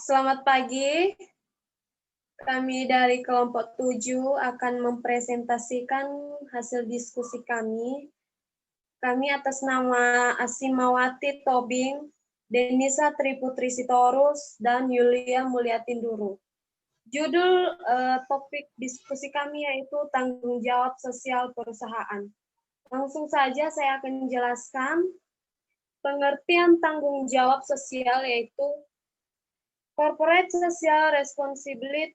Selamat pagi. Kami dari kelompok 7 akan mempresentasikan hasil diskusi kami. Kami atas nama Asimawati Tobing, Denisa Triputri Sitorus, dan Yulia Mulyatinduru. Judul topik diskusi kami yaitu tanggung jawab sosial perusahaan. Langsung saja saya akan menjelaskan pengertian tanggung jawab sosial yaitu Corporate Social Responsibility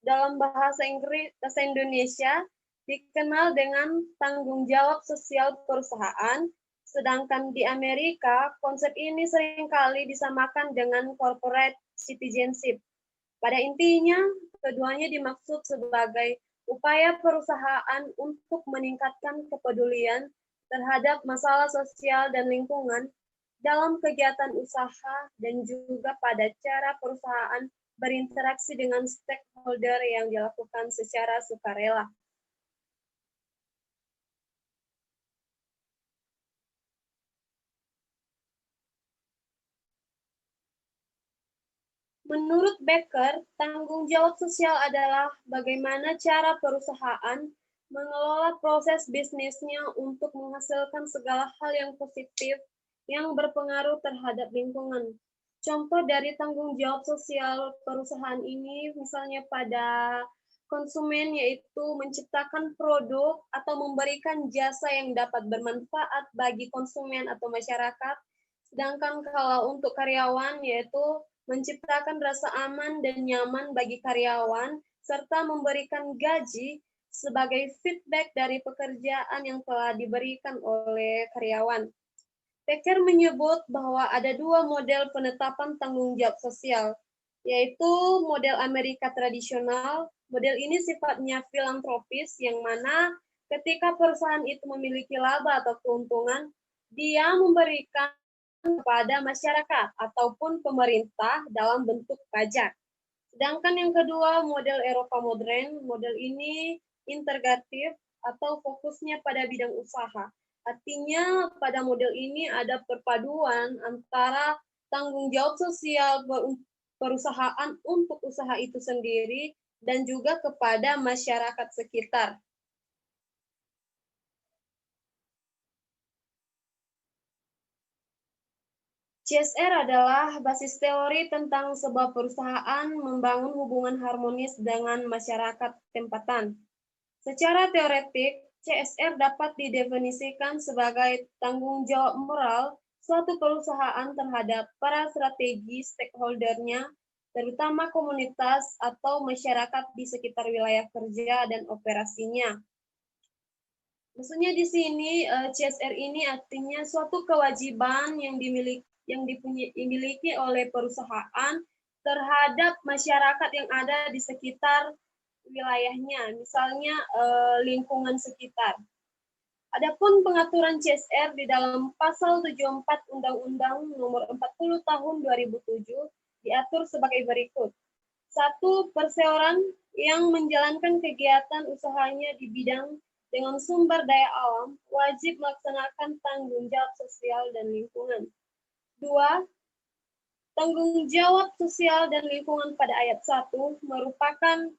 dalam bahasa Indonesia dikenal dengan tanggung jawab sosial perusahaan, sedangkan di Amerika konsep ini seringkali disamakan dengan corporate citizenship. Pada intinya, keduanya dimaksud sebagai upaya perusahaan untuk meningkatkan kepedulian terhadap masalah sosial dan lingkungan dalam kegiatan usaha dan juga pada cara perusahaan berinteraksi dengan stakeholder yang dilakukan secara sukarela. Menurut Becker, tanggung jawab sosial adalah bagaimana cara perusahaan mengelola proses bisnisnya untuk menghasilkan segala hal yang positif yang berpengaruh terhadap lingkungan. Contoh dari tanggung jawab sosial perusahaan ini misalnya pada konsumen yaitu menciptakan produk atau memberikan jasa yang dapat bermanfaat bagi konsumen atau masyarakat. Sedangkan kalau untuk karyawan yaitu menciptakan rasa aman dan nyaman bagi karyawan serta memberikan gaji sebagai feedback dari pekerjaan yang telah diberikan oleh karyawan. Becker menyebut bahwa ada dua model penetapan tanggung jawab sosial, yaitu model Amerika tradisional. Model ini sifatnya filantropis, yang mana ketika perusahaan itu memiliki laba atau keuntungan, dia memberikan kepada masyarakat ataupun pemerintah dalam bentuk pajak. Sedangkan yang kedua, model Eropa modern, model ini integratif atau fokusnya pada bidang usaha. Artinya pada model ini ada perpaduan antara tanggung jawab sosial perusahaan untuk usaha itu sendiri dan juga kepada masyarakat sekitar. CSR adalah basis teori tentang sebuah perusahaan membangun hubungan harmonis dengan masyarakat tempatan. Secara teoretik, CSR dapat didefinisikan sebagai tanggung jawab moral suatu perusahaan terhadap para strategi stakeholder-nya, terutama komunitas atau masyarakat di sekitar wilayah kerja dan operasinya. Maksudnya di sini CSR ini artinya suatu kewajiban yang dimiliki oleh perusahaan terhadap masyarakat yang ada di sekitar wilayahnya, misalnya lingkungan sekitar. Adapun pengaturan CSR di dalam pasal 74 Undang-Undang Nomor 40 Tahun 2007 diatur sebagai berikut. 1. Perseroan yang menjalankan kegiatan usahanya di bidang dengan sumber daya alam wajib melaksanakan tanggung jawab sosial dan lingkungan. 2. Tanggung jawab sosial dan lingkungan pada ayat 1 merupakan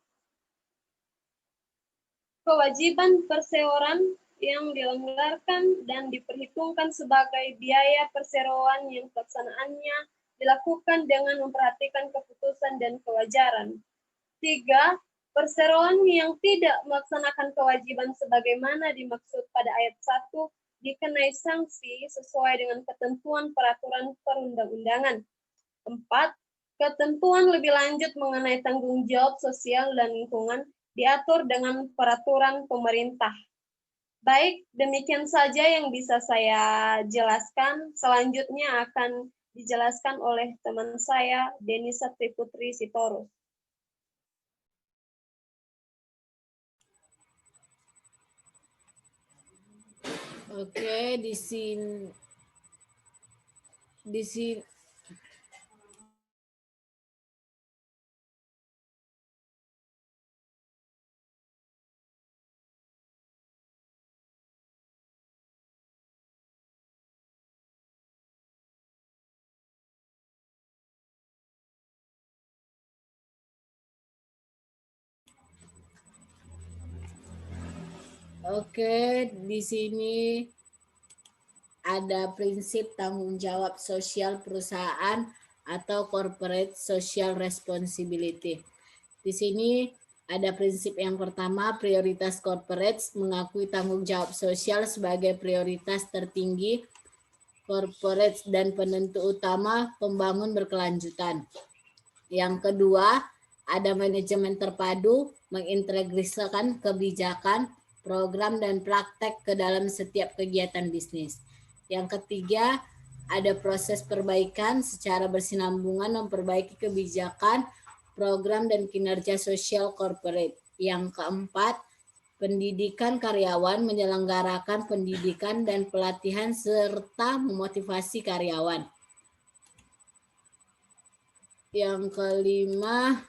kewajiban perseroan yang dilanggarkan dan diperhitungkan sebagai biaya perseroan yang pelaksanaannya dilakukan dengan memperhatikan keputusan dan kewajaran. 3. Perseroan yang tidak melaksanakan kewajiban sebagaimana dimaksud pada ayat 1 dikenai sanksi sesuai dengan ketentuan peraturan perundang-undangan. 4. Ketentuan lebih lanjut mengenai tanggung jawab sosial dan lingkungan diatur dengan peraturan pemerintah. Baik, demikian saja yang bisa saya jelaskan. Selanjutnya akan dijelaskan oleh teman saya, Denisa Triputri Sitorus. Oke, di sini Oke, di sini ada prinsip tanggung jawab sosial perusahaan atau corporate social responsibility. Di sini ada prinsip yang pertama, prioritas corporate mengakui tanggung jawab sosial sebagai prioritas tertinggi corporate dan penentu utama pembangun berkelanjutan. Yang kedua, ada manajemen terpadu mengintegrasikan kebijakan, program, dan praktek ke dalam setiap kegiatan bisnis. Yang ketiga, ada proses perbaikan secara bersinambungan memperbaiki kebijakan, program, dan kinerja sosial corporate. Yang keempat, pendidikan karyawan menyelenggarakan pendidikan dan pelatihan serta memotivasi karyawan. Yang kelima,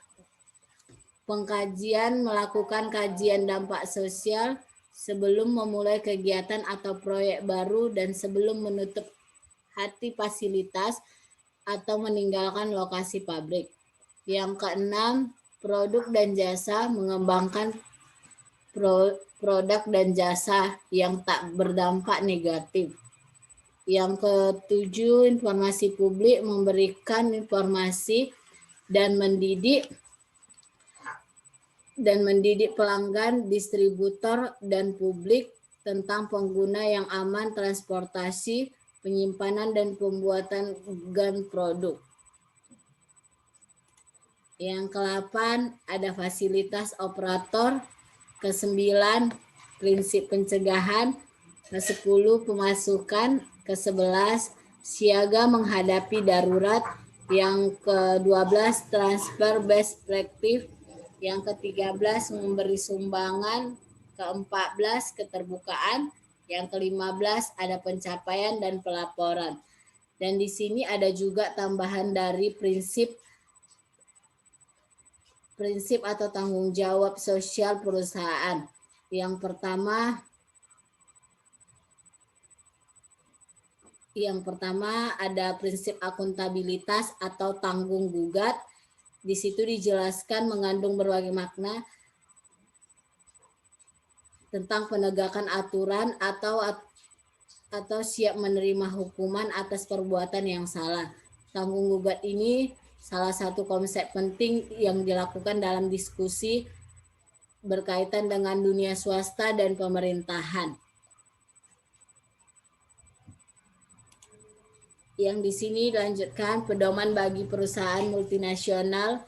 pengkajian melakukan kajian dampak sosial sebelum memulai kegiatan atau proyek baru dan sebelum menutup hati fasilitas atau meninggalkan lokasi pabrik. Yang keenam, produk dan jasa mengembangkan produk dan jasa yang tak berdampak negatif. Yang ketujuh, informasi publik memberikan informasi dan mendidik pelanggan, distributor, dan publik tentang pengguna yang aman transportasi, penyimpanan, dan pembuatan produk. Yang ke-8, ada fasilitas operator. Ke-9, prinsip pencegahan. Ke-10, pemasukan. Ke-11, siaga menghadapi darurat. Yang ke-12, transfer best practice. Yang ke-13, memberi sumbangan. Ke-14, keterbukaan. Yang ke-15, ada pencapaian dan pelaporan. Dan di sini ada juga tambahan dari prinsip atau tanggung jawab sosial perusahaan. Yang pertama ada prinsip akuntabilitas atau tanggung gugat. Di situ dijelaskan mengandung berbagai makna tentang penegakan aturan atau siap menerima hukuman atas perbuatan yang salah. Tanggung gugat ini salah satu konsep penting yang dilakukan dalam diskusi berkaitan dengan dunia swasta dan pemerintahan. Yang di sini dilanjutkan pedoman bagi perusahaan multinasional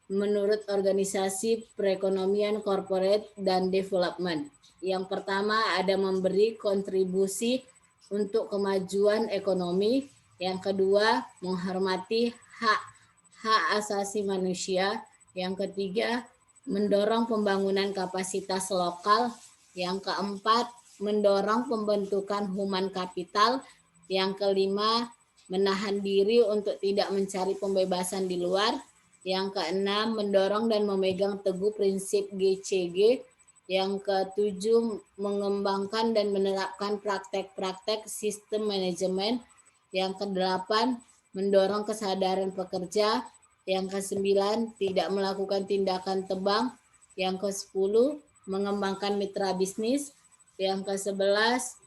menurut Organisasi Perekonomian Corporate dan Development. Yang pertama ada memberi kontribusi untuk kemajuan ekonomi. Yang kedua, menghormati hak asasi manusia. Yang ketiga, mendorong pembangunan kapasitas lokal. Yang keempat, mendorong pembentukan human capital. Yang kelima, menahan diri untuk tidak mencari pembebasan di luar. Yang keenam, mendorong dan memegang teguh prinsip GCG. Yang ketujuh, mengembangkan dan menerapkan praktek-praktek sistem manajemen. Yang kedelapan, mendorong kesadaran pekerja. Yang kesembilan, tidak melakukan tindakan tebang. Yang ke-10, mengembangkan mitra bisnis. Yang ke-11,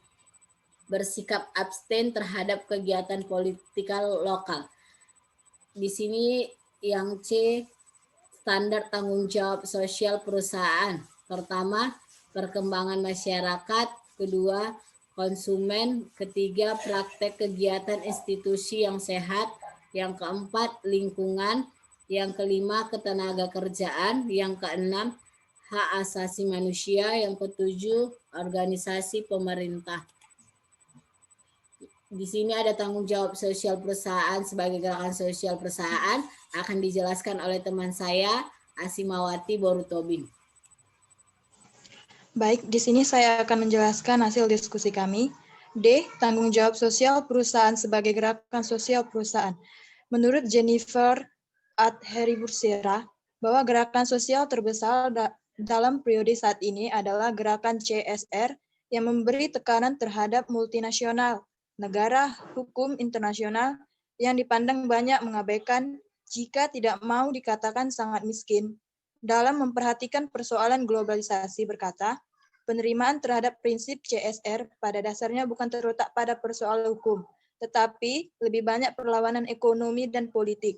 bersikap abstain terhadap kegiatan politikal lokal. Di sini yang C, standar tanggung jawab sosial perusahaan. Pertama, perkembangan masyarakat. Kedua, konsumen. Ketiga, praktek kegiatan institusi yang sehat. Yang keempat, lingkungan. Yang kelima, ketenaga kerjaan. Yang keenam, hak asasi manusia. Yang ketujuh, organisasi pemerintah. Di sini ada tanggung jawab sosial perusahaan sebagai gerakan sosial perusahaan akan dijelaskan oleh teman saya, Asimawati Borutobing. Baik, di sini saya akan menjelaskan hasil diskusi kami. D. Tanggung jawab sosial perusahaan sebagai gerakan sosial perusahaan. Menurut Jennifer Adheribursera, bahwa gerakan sosial terbesar dalam periode saat ini adalah gerakan CSR yang memberi tekanan terhadap multinasional, negara, hukum internasional yang dipandang banyak mengabaikan jika tidak mau dikatakan sangat miskin dalam memperhatikan persoalan globalisasi berkata, Penerimaan terhadap prinsip CSR pada dasarnya bukan terletak pada persoalan hukum, tetapi lebih banyak perlawanan ekonomi dan politik.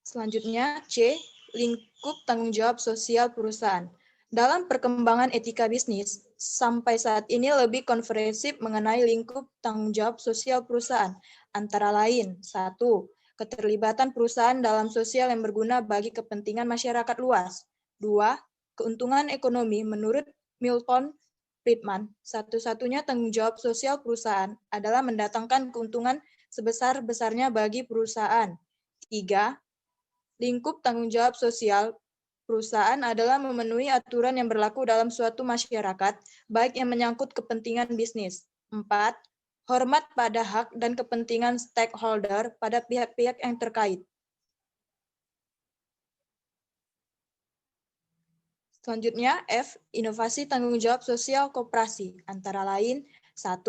Selanjutnya, C. Lingkup tanggung jawab sosial perusahaan. Dalam perkembangan etika bisnis, sampai saat ini lebih komprehensif mengenai lingkup tanggung jawab sosial perusahaan, antara lain, 1. Keterlibatan perusahaan dalam sosial yang berguna bagi kepentingan masyarakat luas. 2. Keuntungan ekonomi menurut Milton Friedman, satu-satunya tanggung jawab sosial perusahaan adalah mendatangkan keuntungan sebesar-besarnya bagi perusahaan. 3. Lingkup tanggung jawab sosial perusahaan adalah memenuhi aturan yang berlaku dalam suatu masyarakat, baik yang menyangkut kepentingan bisnis. 4. Hormat pada hak dan kepentingan stakeholder pada pihak-pihak yang terkait. Selanjutnya, F. Inovasi tanggung jawab sosial koperasi, antara lain, 1.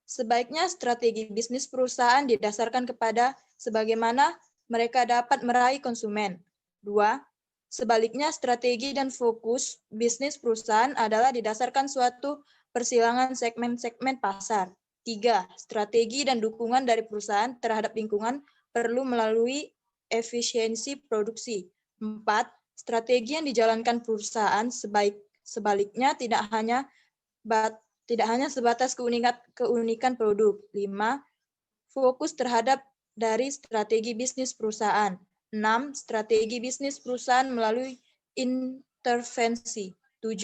Sebaiknya strategi bisnis perusahaan didasarkan kepada sebagaimana mereka dapat meraih konsumen. 2. Sebaliknya, strategi dan fokus bisnis perusahaan adalah didasarkan suatu persilangan segmen-segmen pasar. 3. Strategi dan dukungan dari perusahaan terhadap lingkungan perlu melalui efisiensi produksi. 4. Strategi yang dijalankan perusahaan sebaliknya tidak hanya sebatas keunikan produk. 5. Fokus terhadap dari strategi bisnis perusahaan. 6. Strategi bisnis perusahaan melalui intervensi. 7.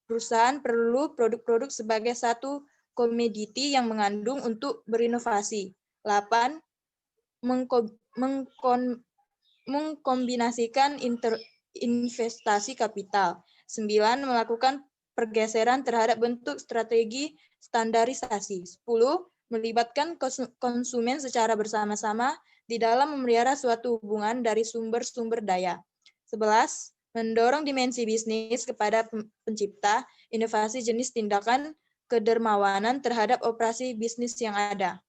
Perusahaan perlu produk-produk sebagai satu komoditi yang mengandung untuk berinovasi. 8. Mengkombinasikan investasi kapital. 9. Melakukan pergeseran terhadap bentuk strategi standarisasi. 10. Melibatkan konsumen secara bersama-sama di dalam memelihara suatu hubungan dari sumber-sumber daya. 11. Mendorong dimensi bisnis kepada pencipta inovasi jenis tindakan kedermawanan terhadap operasi bisnis yang ada.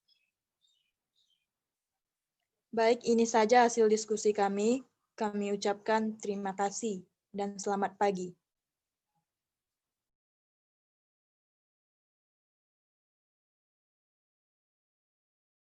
Baik, ini saja hasil diskusi kami. Kami ucapkan terima kasih dan selamat pagi.